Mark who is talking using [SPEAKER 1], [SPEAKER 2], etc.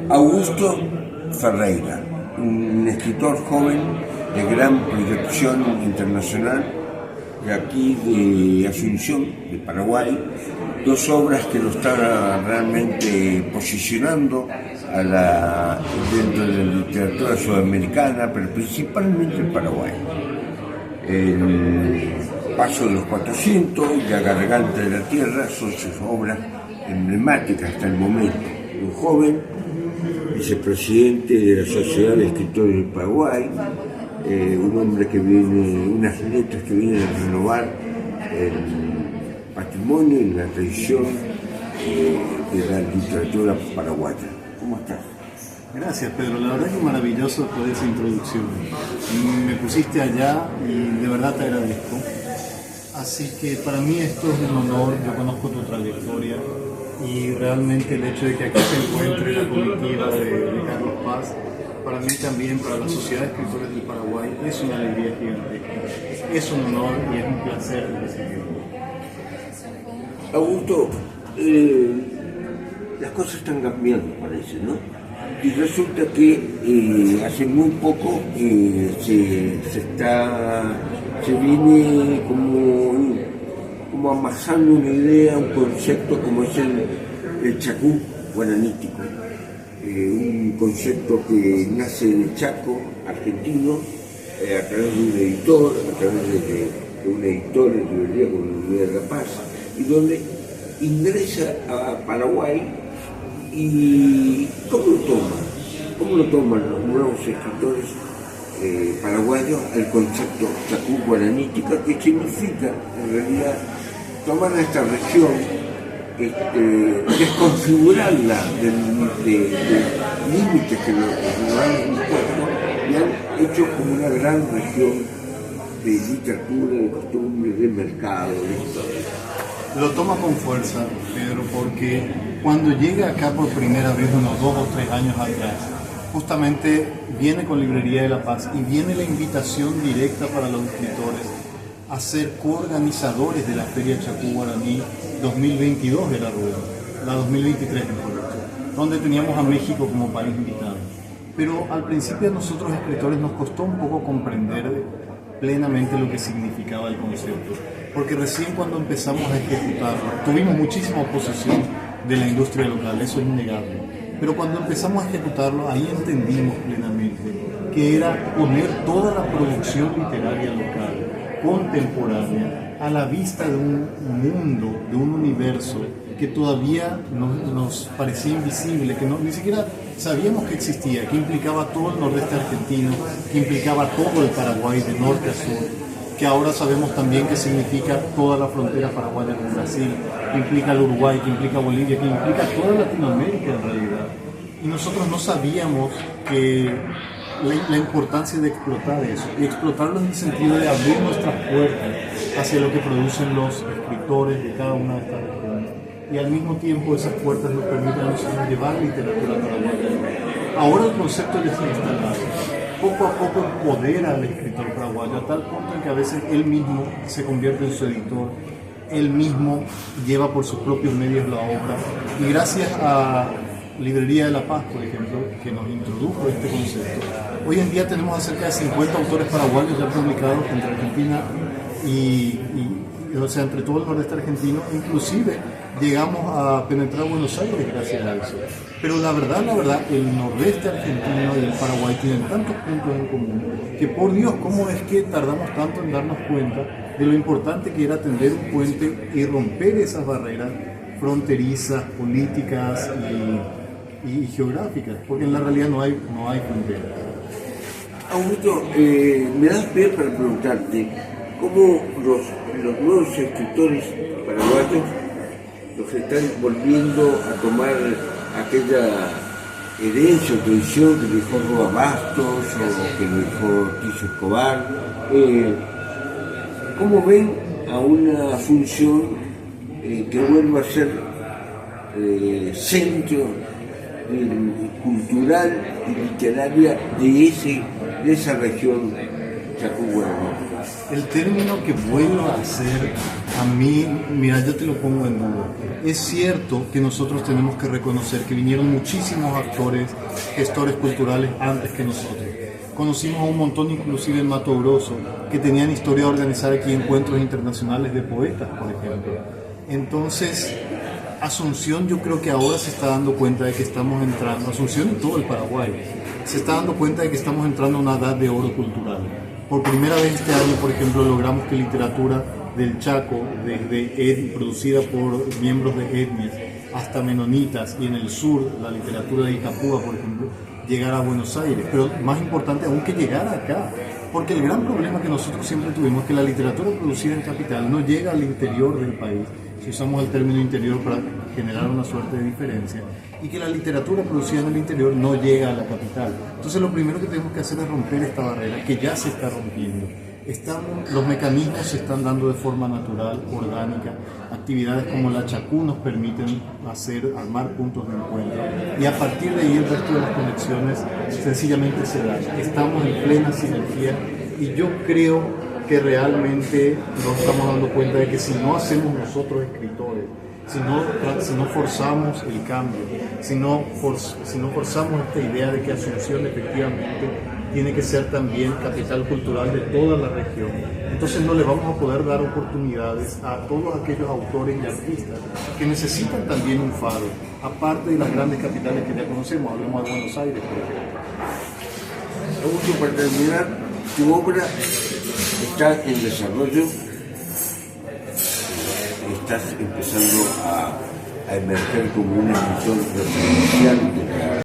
[SPEAKER 1] Augusto Ferreira, un escritor joven de gran proyección internacional, de aquí de Asunción, de Paraguay, dos obras que lo están realmente posicionando dentro de la literatura sudamericana, pero principalmente en Paraguay. El Paso de los 400 y La Garganta de la Tierra son sus obras emblemáticas hasta el momento. Un joven vicepresidente de la Sociedad de Escritores de Paraguay, un hombre que viene, unas letras que vienen a renovar el patrimonio y la tradición de la literatura paraguaya. ¿Cómo estás?
[SPEAKER 2] Gracias, Pedro. La verdad que maravilloso toda esa introducción. Me pusiste allá y de verdad te agradezco. Así que para mí esto es un honor. Yo conozco tu trayectoria y realmente el hecho de que aquí se encuentre la comitiva de Carlos Paz, para mí también, para la Sociedad de Escritores del Paraguay, es una alegría gigantesca. Es un honor y es un placer recibirlo.
[SPEAKER 1] Augusto, las cosas están cambiando, parece, ¿no? Y resulta que hace muy poco se viene como amasando una idea, un concepto como es el chacú guaranítico, un concepto que nace de Chaco, argentino, a través de un editor, a través de un editor en librería como la Universidad de La Paz, y donde ingresa a Paraguay. ¿Y cómo lo toman? ¿Cómo lo toman los nuevos escritores paraguayos el concepto chacú guaranítica, que significa en realidad tomar a esta región, desconfigurarla de límites que nos han impuesto y han hecho como una gran región de literatura, de costumbre, de mercado, de historia?
[SPEAKER 2] Lo toma con fuerza, Pedro, porque cuando llega acá por primera vez, unos 2 o 3 años atrás, justamente viene con Librería de La Paz y viene la invitación directa para los escritores a ser coorganizadores de la Feria Chacú Guaraní 2022 de la Rueda, la 2023 mejor dicho, donde teníamos a México como país invitado. Pero al principio a nosotros escritores nos costó un poco comprender plenamente lo que significaba el concepto, porque recién cuando empezamos a ejecutarlo, tuvimos muchísima oposición de la industria local, eso es innegable, pero cuando empezamos a ejecutarlo, ahí entendimos plenamente que era poner toda la producción literaria local, contemporánea, a la vista de un mundo, de un universo que todavía nos parecía invisible, que ni siquiera sabíamos que existía, que implicaba todo el nordeste argentino, que implicaba todo el Paraguay de norte a sur, que ahora sabemos también que significa toda la frontera paraguaya con Brasil, que implica el Uruguay, que implica Bolivia, que implica toda Latinoamérica en realidad. Y nosotros no sabíamos que la importancia de explotar eso, y explotarlo en el sentido de abrir nuestras puertas hacia lo que producen los escritores de cada una de estas regiones. Y al mismo tiempo esas puertas nos permiten a nosotros llevar literatura paraguaya. Ahora el concepto ya está instalado. Poco a poco empodera al escritor paraguayo a tal punto en que a veces él mismo se convierte en su editor, él mismo lleva por sus propios medios la obra. Y gracias a Librería de La Paz, por ejemplo, que nos introdujo este concepto, hoy en día tenemos acerca de 50 autores paraguayos ya publicados entre Argentina o sea, entre todo el nordeste argentino, inclusive llegamos a penetrar Buenos Aires gracias a eso. Pero la verdad, el nordeste argentino y el Paraguay tienen tantos puntos en común que, por Dios, ¿cómo es que tardamos tanto en darnos cuenta de lo importante que era tender un puente y romper esas barreras fronterizas, políticas y geográficas? Porque en la realidad no hay fronteras.
[SPEAKER 1] Augusto, me das pie para preguntarte cómo los nuevos escritores paraguayos los están volviendo a tomar aquella herencia o tradición que dejó Roa Bastos o que dejó Ortiz Escobar. ¿Cómo ven a una función que vuelva a ser centro cultural y literaria de esa región chacú guaraní?
[SPEAKER 2] El término que vuelva a ser, a mí, mira, yo te lo pongo en duda. Es cierto que nosotros tenemos que reconocer que vinieron muchísimos actores, gestores culturales antes que nosotros. Conocimos a un montón, inclusive en Mato Grosso, que tenían historia de organizar aquí encuentros internacionales de poetas, por ejemplo. Entonces, Asunción yo creo que ahora se está dando cuenta de que estamos entrando, Asunción y todo el Paraguay, se está dando cuenta de que estamos entrando a una edad de oro cultural. Por primera vez este año, por ejemplo, logramos que literatura del Chaco, producida por miembros de etnias, hasta menonitas, y en el sur, la literatura de Itapúa, por ejemplo, llegara a Buenos Aires. Pero más importante aún, que llegara acá. Porque el gran problema que nosotros siempre tuvimos es que la literatura producida en capital no llega al interior del país, si usamos el término interior para generar una suerte de diferencia, y que la literatura producida en el interior no llega a la capital. Entonces lo primero que tenemos que hacer es romper esta barrera, que ya se está rompiendo. Los mecanismos se están dando de forma natural, orgánica. Actividades como la Chacú nos permiten armar puntos de encuentro, y a partir de ahí el resto de las conexiones sencillamente se dan. Estamos en plena sinergia, y yo creo que realmente nos estamos dando cuenta de que si no hacemos nosotros escritores, si no forzamos el cambio, si no forzamos esta idea de que Asunción efectivamente tiene que ser también capital cultural de toda la región, entonces no le vamos a poder dar oportunidades a todos aquellos autores y artistas que necesitan también un faro, aparte de las grandes capitales que ya conocemos. Hablemos de Buenos Aires, por ejemplo.
[SPEAKER 1] Augusto, para terminar, tu obra está en desarrollo, estás empezando a emerger como un escritor referencial de la